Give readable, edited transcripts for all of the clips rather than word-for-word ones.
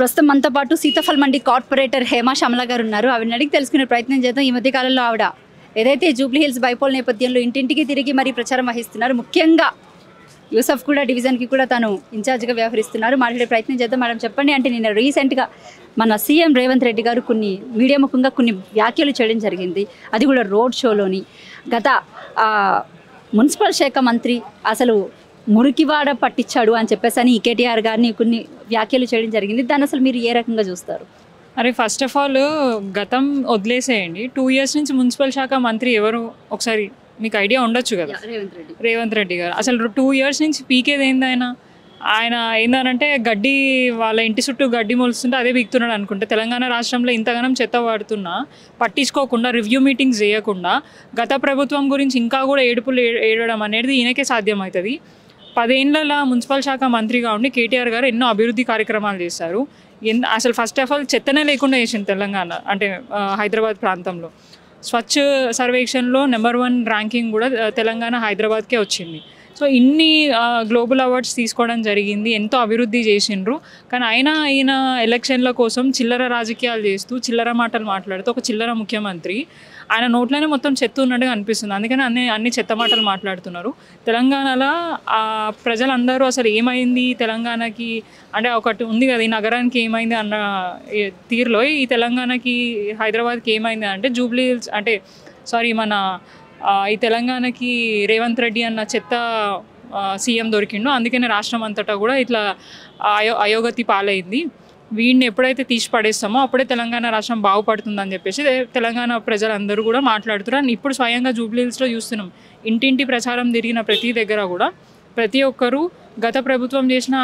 ప్రస్తుతం మనతో పాటు సీతాఫల్ మండి కార్పొరేటర్ హేమా శ్యామల గారు ఉన్నారు. ఆవిడని అడిగి తెలుసుకునే ప్రయత్నం చేద్దాం. ఈ మధ్య కాలంలో ఆవిడ ఏదైతే జూబ్లీ హిల్స్ బైపోల్ నేపథ్యంలో ఇంటింటికి తిరిగి మరీ ప్రచారం వహిస్తున్నారు. ముఖ్యంగా యూసఫ్ కూడా డివిజన్కి కూడా తను ఇన్ఛార్జ్గా వ్యవహరిస్తున్నారు. మాట్లాడే ప్రయత్నం చేద్దాం. మేడం చెప్పండి, అంటే నిన్న రీసెంట్గా మన సీఎం రేవంత్ రెడ్డి గారు కొన్ని మీడియా ముఖంగా కొన్ని వ్యాఖ్యలు చేయడం జరిగింది. అది కూడా రోడ్ షోలోని. గత మున్సిపల్ శాఖ మంత్రి అసలు మురికివాడ పట్టించాడు అని చెప్పేసి అని కేటీఆర్ గారిని కొన్ని వ్యాఖ్యలు చేయడం జరిగింది. దాన్ని అసలు మీరు ఏ రకంగా చూస్తారు? అరే ఫస్ట్ ఆఫ్ ఆల్ గతం వదిలేసేయండి. 2 years నుంచి మున్సిపల్ శాఖ మంత్రి ఎవరు ఒకసారి మీకు ఐడియా ఉండొచ్చు కదా, రేవంత్ రెడ్డి గారు. అసలు 2 years నుంచి పీకేది ఏంది ఆయన ఏందనంటే గడ్డి వాళ్ళ ఇంటి చుట్టూ గడ్డి మొలుస్తుంటే అదే పీకుతున్నాడు అనుకుంటే. తెలంగాణ రాష్ట్రంలో ఇంతగానం చెత్త పడుతున్నా పట్టించుకోకుండా రివ్యూ మీటింగ్స్ చేయకుండా గత ప్రభుత్వం గురించి ఇంకా కూడా ఏడుపులు ఏడడం అనేది ఈయనకే సాధ్యమవుతుంది. 10 ఏళ్ళ మున్సిపల్ శాఖ మంత్రిగా ఉండి కేటీఆర్ గారు ఎన్నో అభివృద్ధి కార్యక్రమాలు చేశారు. అసలు ఫస్ట్ ఆఫ్ ఆల్ చెత్తనే లేకుండా చేసింది తెలంగాణ, అంటే హైదరాబాద్ ప్రాంతంలో. స్వచ్ఛ సర్వేక్షణలో నెంబర్ 1 ర్యాంకింగ్ కూడా తెలంగాణ హైదరాబాద్కే వచ్చింది. సో ఇన్ని గ్లోబల్ అవార్డ్స్ తీసుకోవడం జరిగింది, ఎంతో అభివృద్ధి చేసిండ్రు. కానీ ఈయన ఎలక్షన్ల కోసం చిల్లర రాజకీయాలు చేస్తూ చిల్లర మాటలు మాట్లాడుతూ ఒక చిల్లర ముఖ్యమంత్రి. ఆయన నోట్లోనే మొత్తం చెత్త ఉన్నట్టుగా అనిపిస్తుంది. అందుకని అన్ని చెత్త మాటలు మాట్లాడుతున్నారు. తెలంగాణలో ప్రజలందరూ అసలు ఏమైంది తెలంగాణకి, అంటే ఒకటి ఉంది కదా ఈ నగరానికి ఏమైంది అన్న తీరులో ఈ తెలంగాణకి హైదరాబాద్కి ఏమైంది అంటే జూబ్లీ హిల్స్ అంటే మన ఈ తెలంగాణకి రేవంత్ రెడ్డి అన్న చెత్త సీఎం దొరికిండు. అందుకనే రాష్ట్రం అంతటా కూడా ఇట్లా అయోగతి పాలైంది. వీడిని ఎప్పుడైతే తీసి పడేస్తామో అప్పుడే తెలంగాణ రాష్ట్రం బాగుపడుతుందని చెప్పేసి తెలంగాణ ప్రజలందరూ కూడా మాట్లాడుతున్నారు. ఇప్పుడు స్వయంగా జూబ్లీ హిల్స్లో చూస్తున్నాం, ఇంటింటి ప్రచారం తిరిగిన ప్రతి దగ్గర కూడా ప్రతి ఒక్కరూ గత ప్రభుత్వం చేసిన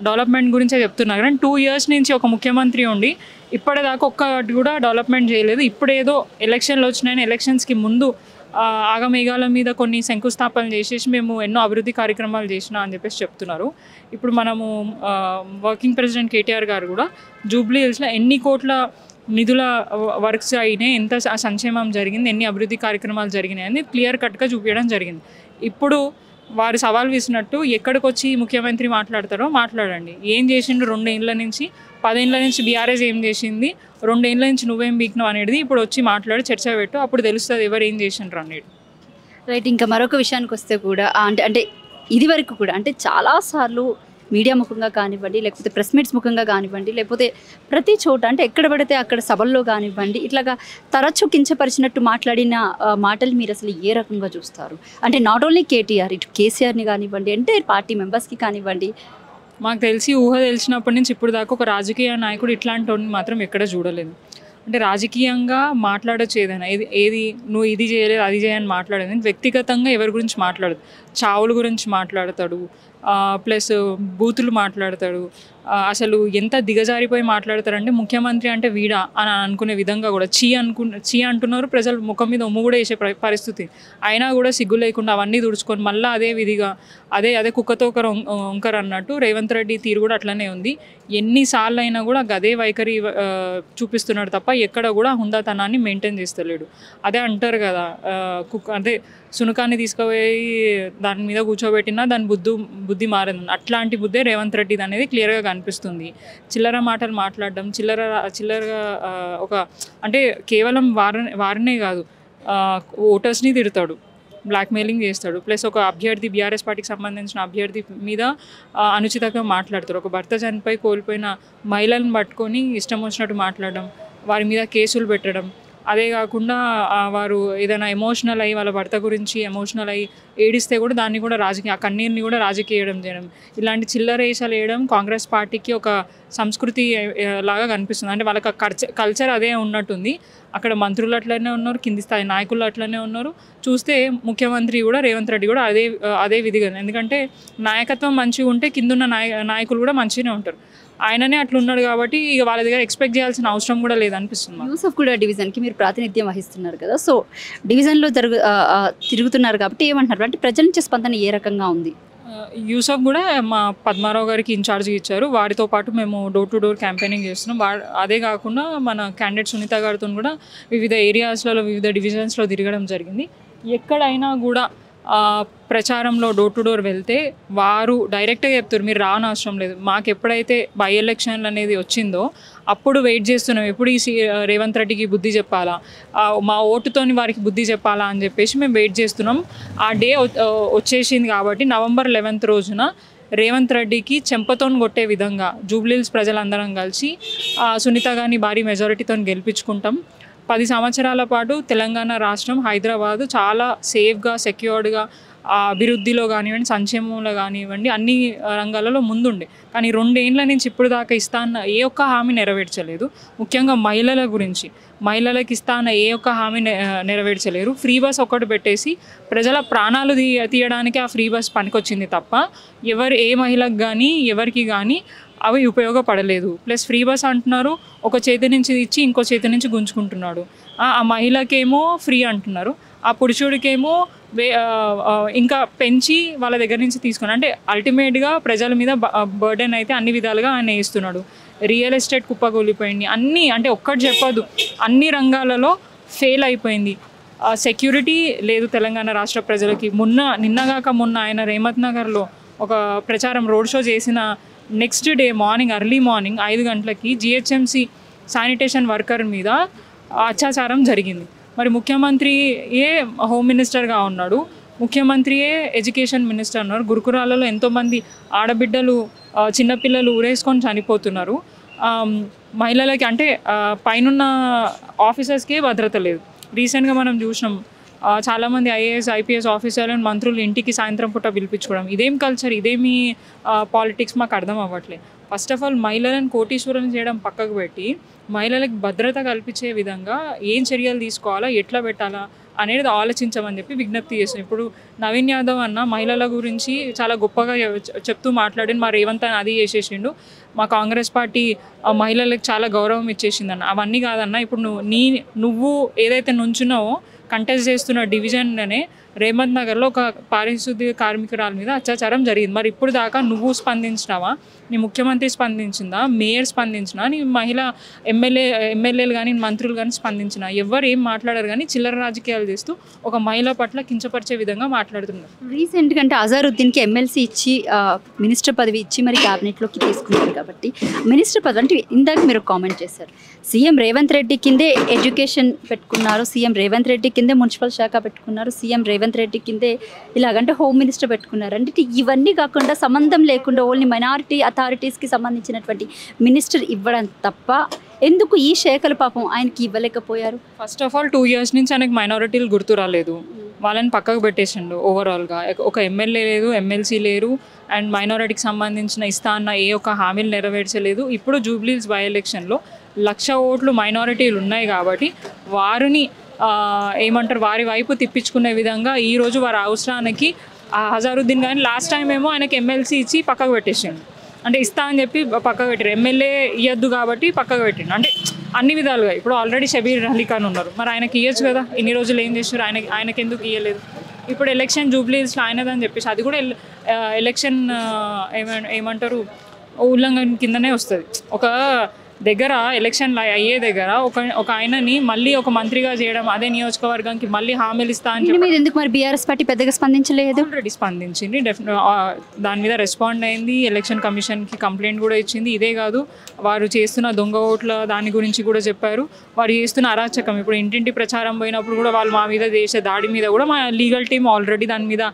డెవలప్మెంట్ గురించే చెప్తున్నారు. కానీ 2 years నుంచి ఒక ముఖ్యమంత్రి ఉండి ఇప్పటిదాకా ఒక్కటి కూడా డెవలప్మెంట్ చేయలేదు. ఇప్పుడేదో ఎలక్షన్లు వచ్చినాయని ఎలక్షన్స్కి ముందు ఆగమేఘాల మీద కొన్ని శంకుస్థాపనలు చేసేసి మేము ఎన్నో అభివృద్ధి కార్యక్రమాలు చేసినా అని చెప్పేసి చెప్తున్నారు. ఇప్పుడు మనము వర్కింగ్ ప్రెసిడెంట్ కేటీఆర్ గారు కూడా జూబ్లీ హిల్స్లో ఎన్ని కోట్ల నిధుల వర్క్స్ అయినాయి, ఎంత సంక్షేమం జరిగింది, ఎన్ని అభివృద్ధి కార్యక్రమాలు జరిగినాయి అని క్లియర్ కట్గా చూపించడం జరిగింది. ఇప్పుడు వారు సవాల్ వేసినట్టు ఎక్కడికి వచ్చి ముఖ్యమంత్రి మాట్లాడతారో మాట్లాడండి. ఏం చేసిండు 2 ఏళ్ళ నుంచి, 10 ఏళ్ళ నుంచి బీఆర్ఎస్ ఏం చేసింది, 2 ఏళ్ళ నుంచి నువ్వేం బీక్నావు అనేది ఇప్పుడు వచ్చి మాట్లాడి చర్చ పెట్టు, అప్పుడు తెలుస్తుంది ఎవరు ఏం చేసిండ్రు అనేది. రైట్. ఇంకా మరొక విషయానికి వస్తే కూడా అంటే ఇది వరకు కూడా అంటే చాలాసార్లు మీడియా ముఖంగా కానివ్వండి, లేకపోతే ప్రెస్ మీట్స్ ముఖంగా కానివ్వండి, లేకపోతే ప్రతి చోట అంటే ఎక్కడ పడితే అక్కడ సభల్లో కానివ్వండి, ఇట్లాగా తరచూ కించపరిచినట్టు మాట్లాడిన మాటలు మీరు అసలు ఏ రకంగా చూస్తారు? అంటే నాట్ ఓన్లీ కేటీఆర్, ఇటు కేసీఆర్ని కానివ్వండి, అంటే పార్టీ మెంబర్స్కి కానివ్వండి. మాకు తెలిసినప్పటి నుంచి ఇప్పుడు దాకా ఒక రాజకీయ నాయకుడు ఇట్లాంటి మాత్రం ఎక్కడ చూడలేదు. అంటే రాజకీయంగా మాట్లాడచ్చు ఏదైనా, ఏది నువ్వు ఇది చేయలేదు అది చేయని మాట్లాడేది. వ్యక్తిగతంగా ఎవరి గురించి మాట్లాడదు. చావుల గురించి మాట్లాడతాడు, ప్లస్ బూతులు మాట్లాడతాడు. అసలు ఎంత దిగజారిపోయి మాట్లాడతారంటే ముఖ్యమంత్రి అంటే వీడా అని అనుకునే విధంగా కూడా చీ అంటున్నారు. ప్రజలు ముఖం మీద ఉమ్ము కూడా వేసే పరిస్థితి. అయినా కూడా సిగ్గు లేకుండా అవన్నీ తుడుచుకొని మళ్ళీ అదే విధిగా అదే కుక్కతో ఒకరు వంకర అన్నట్టు రేవంత్ రెడ్డి తీరు కూడా అట్లనే ఉంది. ఎన్నిసార్లు అయినా కూడా గదే వైఖరి చూపిస్తున్నాడు తప్ప ఎక్కడ కూడా హుందాతనాన్ని మెయింటైన్ చేస్తలేడు. అదే అంటారు కదా, అదే సునకాన్ని తీసుకుపోయి దాని మీద కూర్చోబెట్టినా దాని బుద్ధి మారదు. అట్లాంటి బుద్ధే రేవంత్ రెడ్డిది అనేది క్లియర్గా కనిపిస్తుంది. చిల్లర మాటలు మాట్లాడడం, చిల్లరగా ఒక అంటే కేవలం వారినే కాదు ఓటర్స్ని తిడతాడు, బ్లాక్మెయిలింగ్ చేస్తాడు. ప్లస్ ఒక అభ్యర్థి బీఆర్ఎస్ పార్టీకి సంబంధించిన అభ్యర్థి మీద అనుచితంగా మాట్లాడతారు. ఒక భర్త చనిపోయి కోల్పోయిన మహిళలను పట్టుకొని ఇష్టం వచ్చినట్టు మాట్లాడడం, వారి మీద కేసులు పెట్టడం. అదే కాకుండా వారు ఏదైనా ఎమోషనల్ అయ్యి వాళ్ళ భర్త గురించి ఎమోషనల్ అయ్యి ఏడిస్తే కూడా దాన్ని కూడా ఆ కన్నీరుని కూడా రాజకీయం చేయడం. ఇలాంటి చిల్లర వేషాలు వేయడం కాంగ్రెస్ పార్టీకి ఒక సంస్కృతి లాగా కనిపిస్తుంది. అంటే వాళ్ళకి కల్చర్ అదే ఉన్నట్టుంది. అక్కడ మంత్రులు అట్లనే ఉన్నారు, కింది స్థాయి నాయకులు అట్లనే ఉన్నారు. చూస్తే ముఖ్యమంత్రి కూడా రేవంత్ రెడ్డి కూడా అదే విధిగా. ఎందుకంటే నాయకత్వం మంచిగా ఉంటే కిందున్న నాయకులు కూడా మంచిగానే ఉంటారు. ఆయననే అట్లున్నాడు కాబట్టి ఇక వాళ్ళ దగ్గర ఎక్స్పెక్ట్ చేయాల్సిన అవసరం కూడా లేదనిపిస్తుంది. యూసఫ్ కూడా డివిజన్కి మీరు ప్రాతినిధ్యం వహిస్తున్నారు కదా, సో డివిజన్లో తిరుగుతున్నారు కాబట్టి ఏమంటున్నారు, అంటే ప్రజల నుంచి స్పందన ఏ రకంగా ఉంది? యూసఫ్ కూడా మా పద్మారావు గారికి ఇన్ఛార్జ్గా ఇచ్చారు. వారితో పాటు మేము డోర్ టు డోర్ క్యాంపెయినింగ్ చేస్తున్నాం. అదే కాకుండా మన క్యాండిడేట్ సునీత గారితో కూడా వివిధ ఏరియాస్లలో వివిధ డివిజన్స్లో తిరగడం జరిగింది. ఎక్కడైనా కూడా ప్రచారంలో డోర్ టు డోర్ వెళ్తే వారు డైరెక్ట్గా చెప్తారు మీరు రానవసరం లేదు, మాకు ఎప్పుడైతే బై ఎలక్షన్లు అనేది వచ్చిందో అప్పుడు వెయిట్ చేస్తున్నాం, ఎప్పుడు ఈ రేవంత్ రెడ్డికి బుద్ధి చెప్పాలా, మా ఓటుతోని వారికి బుద్ధి చెప్పాలా అని చెప్పేసి మేము వెయిట్ చేస్తున్నాం. ఆ డే వచ్చేసింది కాబట్టి November 11th రోజున రేవంత్ రెడ్డికి చెంపతోని కొట్టే విధంగా జూబ్లీహిల్స్ ప్రజలందరం కలిసి సునీత గారిని భారీ మెజారిటీతో గెలిపించుకుంటాం. 10 సంవత్సరాల పాటు తెలంగాణ రాష్ట్రం హైదరాబాదు చాలా సేఫ్గా సెక్యూర్డ్గా అభివృద్ధిలో కానివ్వండి, సంక్షేమంలో కానివ్వండి, అన్ని రంగాలలో ముందుండే. కానీ 2 ఏళ్ల నుంచి ఇప్పుడు దాకా ఇస్తాన్న ఏ ఒక్క హామీ నెరవేర్చలేదు. ముఖ్యంగా మహిళల గురించి, మహిళలకు ఇస్తాన్న ఏ ఒక్క హామీ నెరవేర్చలేరు. ఫ్రీ బస్ ఒకటి పెట్టేసి ప్రజల ప్రాణాలు తీయడానికి ఆ ఫ్రీ బస్ పనికొచ్చింది తప్ప ఏ మహిళకు కానీ ఎవరికి కానీ అవి ఉపయోగపడలేదు. ప్లస్ ఫ్రీ బస్ అంటున్నారు, ఒక చేతి నుంచి ఇచ్చి ఇంకో చేతి నుంచి గుంజుకుంటున్నాడు. ఆ మహిళకేమో ఫ్రీ అంటున్నారు, ఆ పురుషుడికేమో ఇంకా పెంచి వాళ్ళ దగ్గర నుంచి తీసుకుని, అంటే అల్టిమేట్గా ప్రజల మీద బర్డెన్ అయితే అన్ని విధాలుగా ఆయన వేస్తున్నాడు. రియల్ ఎస్టేట్ కుప్పకూలిపోయింది, అన్నీ అంటే ఒక్కటి చెప్పదు, అన్ని రంగాలలో ఫెయిల్ అయిపోయింది. సెక్యూరిటీ లేదు తెలంగాణ రాష్ట్ర ప్రజలకి. నిన్నగాక మొన్న ఆయన రేమత్ నగర్లో ఒక ప్రచారం రోడ్ షో చేసిన నెక్స్ట్ డే ఎర్లీ మార్నింగ్ 5 గంటలకి GHMC శానిటేషన్ వర్కర్ మీద అత్యాచారం జరిగింది. మరి ముఖ్యమంత్రియే హోమ్ మినిస్టర్గా ఉన్నాడు, ముఖ్యమంత్రియే ఎడ్యుకేషన్ మినిస్టర్ ఉన్నారు. గురుకులాలలో ఎంతోమంది ఆడబిడ్డలు చిన్నపిల్లలు ఊరేసుకొని చనిపోతున్నారు. మహిళలకి అంటే పైనున్న ఆఫీసర్స్కే భద్రత లేదు. రీసెంట్గా మనం చూసినాం, చాలామంది IAS IPS ఆఫీసర్లను మంత్రులు ఇంటికి సాయంత్రం పూట పిలిపించుకోవడం. ఇదేం కల్చర్, ఇదేమి పాలిటిక్స్ మాకు అర్థం అవ్వట్లేదు. ఫస్ట్ ఆఫ్ ఆల్ మహిళలను కోటీశ్వరులను చేయడం పక్కకు పెట్టి మహిళలకు భద్రత కల్పించే విధంగా ఏం చర్యలు తీసుకోవాలా, ఎట్లా పెట్టాలా అనేది ఆలోచించమని చెప్పి విజ్ఞప్తి చేస్తాం. ఇప్పుడు నవీన్ యాదవ్ అన్న మహిళల గురించి చాలా గొప్పగా చెప్తూ మాట్లాడిండు. మా రేవంత్ అని అది చేసేసిండు, మా కాంగ్రెస్ పార్టీ మహిళలకు చాలా గౌరవం ఇచ్చేసింది అన్న. అవన్నీ కాదన్న, ఇప్పుడు నువ్వు ఏదైతే నుంచున్నావో కంటెస్ట్ చేస్తున్న డివిజన్లోనే రేవంత్ నగర్లో ఒక పారిశుద్ధ్య కార్మికురాల మీద అత్యాచారం జరిగింది. మరి ఇప్పుడు దాకా నువ్వు స్పందించినావా, నీ ముఖ్యమంత్రి స్పందించిందా, మేయర్ స్పందించినా, నీ మహిళా ఎమ్మెల్యేలు కానీ మంత్రులు కానీ స్పందించినా? ఎవరు ఏం మాట్లాడారు కానీ చిల్లర రాజకీయాలు చేస్తూ ఒక మహిళ పట్ల కించపరిచే విధంగా మాట్లాడుతున్నారు. రీసెంట్గా అంటే అజారుద్దీన్కి ఎమ్మెల్సీ ఇచ్చి మినిస్టర్ పదవి ఇచ్చి మరి క్యాబినెట్లోకి తీసుకున్నారు కాబట్టి మినిస్టర్ పదవి అంటే ఇందాక మీరు కామెంట్ చేశారు, సీఎం రేవంత్ రెడ్డి కిందే ఎడ్యుకేషన్ పెట్టుకున్నారు, సీఎం రేవంత్ రెడ్డి కిందే మున్సిపల్ శాఖ పెట్టుకున్నారు, సీఎం రేవంత్ రెడ్డి కిందే ఇలాగంటే హోమ్ మినిస్టర్ పెట్టుకున్నారు. అంటే ఇవన్నీ కాకుండా సంబంధం లేకుండా ఓన్లీ మైనారిటీ అథారిటీస్కి సంబంధించినటువంటి మినిస్టర్ ఇవ్వడం తప్ప ఎందుకు ఈ శాఖలు పాపం ఆయనకి ఇవ్వలేకపోయారు? ఫస్ట్ ఆఫ్ ఆల్ 2 years నుంచి ఆయనకు మైనారిటీలు గుర్తు రాలేదు, వాళ్ళని పక్కకు పెట్టేసిండు. ఓవరాల్గా ఒక ఎమ్మెల్యే లేదు, ఎమ్మెల్సీ లేరు, అండ్ మైనారిటీకి సంబంధించిన ఇస్తా అన్న ఏ ఒక్క హామీలు నెరవేర్చలేదు. ఇప్పుడు జూబ్లీహిల్స్ బై ఎలక్షన్లో 1,00,000 ఓట్లు మైనారిటీలు ఉన్నాయి కాబట్టి వారిని ఏమంటారు వారి వైపు తిప్పించుకునే విధంగా ఈరోజు వారి అవసరానికి అజారుద్దీన్ కానీ లాస్ట్ టైం ఏమో ఆయనకి ఎమ్మెల్సీ ఇచ్చి పక్కకు పెట్టేసిండు, అంటే ఇస్తా అని చెప్పి పక్కకు పెట్టారు. ఎమ్మెల్యే ఇవ్వద్దు కాబట్టి పక్కకు పెట్టిండు. అంటే అన్ని విధాలుగా ఇప్పుడు ఆల్రెడీ షబీర్ అలీ ఖాన్ ఉన్నారు, మరి ఆయనకి ఇవ్వచ్చు కదా, ఇన్ని రోజులు ఏం చేశారు, ఆయనకి ఎందుకు ఇవ్వలేదు? ఇప్పుడు ఎలక్షన్ జూబ్లీహిల్స్లో ఆయనదని చెప్పేసి అది కూడా ఎలక్షన్ ఏమంటారు ఉల్లంఘన కిందనే వస్తుంది. ఒక దగ్గర ఎలక్షన్లు అయ్యే దగ్గర ఒక ఆయనని మళ్ళీ ఒక మంత్రిగా చేయడం, అదే నియోజకవర్గానికి మళ్ళీ హామీలు ఇస్తా అని చెప్పి ఎందుకు మరి బీఆర్ఎస్ పార్టీ పెద్దగా స్పందించలేదు? ఆల్రెడీ స్పందించింది, దాని మీద రెస్పాండ్ అయింది, ఎలక్షన్ కమిషన్కి కంప్లైంట్ కూడా ఇచ్చింది. ఇదే కాదు, వారు చేస్తున్న దొంగ ఓట్ల దాని గురించి కూడా చెప్పారు, వారు చేస్తున్న అరాచకం. ఇప్పుడు ఇంటింటి ప్రచారం పోయినప్పుడు కూడా వాళ్ళు మా మీద చేసే దాడి మీద కూడా మా లీగల్ టీమ్ ఆల్రెడీ దాని మీద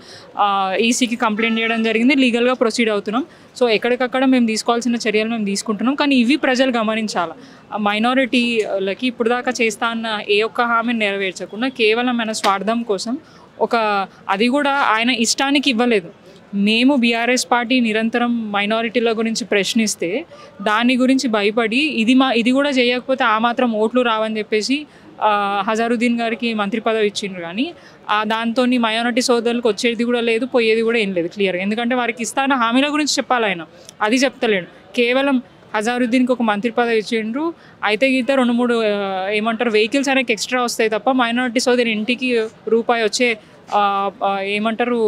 ఈసీకి కంప్లైంట్ చేయడం జరిగింది, లీగల్గా ప్రొసీడ్ అవుతున్నాం. సో ఎక్కడికక్కడ మేము తీసుకోవాల్సిన చర్యలు మేము తీసుకుంటున్నాం. కానీ ఇవి ప్రజలు గమనించాలి, మైనారిటీలకి ఇప్పుడు దాకా చేస్తా అన్న ఏ ఒక్క హామీని నెరవేర్చకుండా కేవలం మన స్వార్థం కోసం అది కూడా ఆయన ఇష్టానికి ఇవ్వలేదు. మేము బీఆర్ఎస్ పార్టీ నిరంతరం మైనారిటీల గురించి ప్రశ్నిస్తే దాని గురించి భయపడి ఇది కూడా చేయకపోతే ఆ మాత్రం ఓట్లు రావని చెప్పేసి హజారుద్దీన్ గారికి మంత్రి పదవి ఇచ్చిండ్రు. కానీ దాంతో మైనారిటీ సోదరులకు వచ్చేది కూడా లేదు, పోయేది కూడా ఏం లేదు క్లియర్గా. ఎందుకంటే వారికి ఇస్తాన హామీల గురించి చెప్పాలి, ఆయన అది చెప్తలేడు. కేవలం హజారుద్దీన్కి ఒక మంత్రి పదవి ఇచ్చిండ్రు, అయితే గీత 2-3 ఏమంటారు వెహికల్స్ అనేక ఎక్స్ట్రా వస్తాయి తప్ప మైనారిటీ సోదరి ఇంటికి రూపాయి వచ్చే ఏమంటారు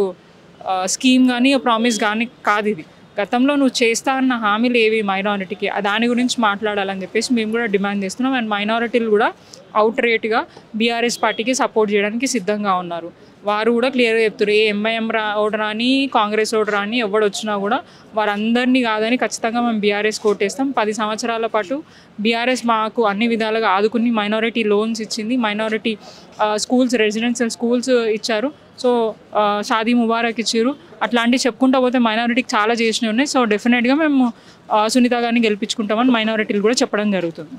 స్కీమ్ కానీ ప్రామిస్ కానీ కాదు ఇది. గతంలో నువ్వు చేస్తా అన్న హామీలు ఏవి మైనారిటీకి, దాని గురించి మాట్లాడాలని చెప్పేసి మేము కూడా డిమాండ్ చేస్తున్నాం. అండ్ మైనారిటీలు కూడా అవుట్ రేట్గా బీఆర్ఎస్ పార్టీకి సపోర్ట్ చేయడానికి సిద్ధంగా ఉన్నారు. వారు కూడా క్లియర్గా చెప్తారు, ఏ ఎంఐఎం ఓటు రాని, కాంగ్రెస్ ఓటు రాని, ఎవడు వచ్చినా కూడా వారందరినీ కాదని ఖచ్చితంగా మేము బీఆర్ఎస్ కోటేస్తాం. 10 సంవత్సరాల పాటు బీఆర్ఎస్ మాకు అన్ని విధాలుగా ఆదుకుని మైనారిటీ లోన్స్ ఇచ్చింది, మైనారిటీ స్కూల్స్, రెసిడెన్షియల్ స్కూల్స్ ఇచ్చారు. సో షాదీ ముబారక్ ఇచ్చారు. అట్లాంటివి చెప్పుకుంటూ పోతే మైనారిటీకి చాలా చేసినవి ఉన్నాయి. సో డెఫినెట్గా మేము సునీత గారిని గెలిపించుకుంటామని మైనారిటీలు కూడా చెప్పడం జరుగుతుంది.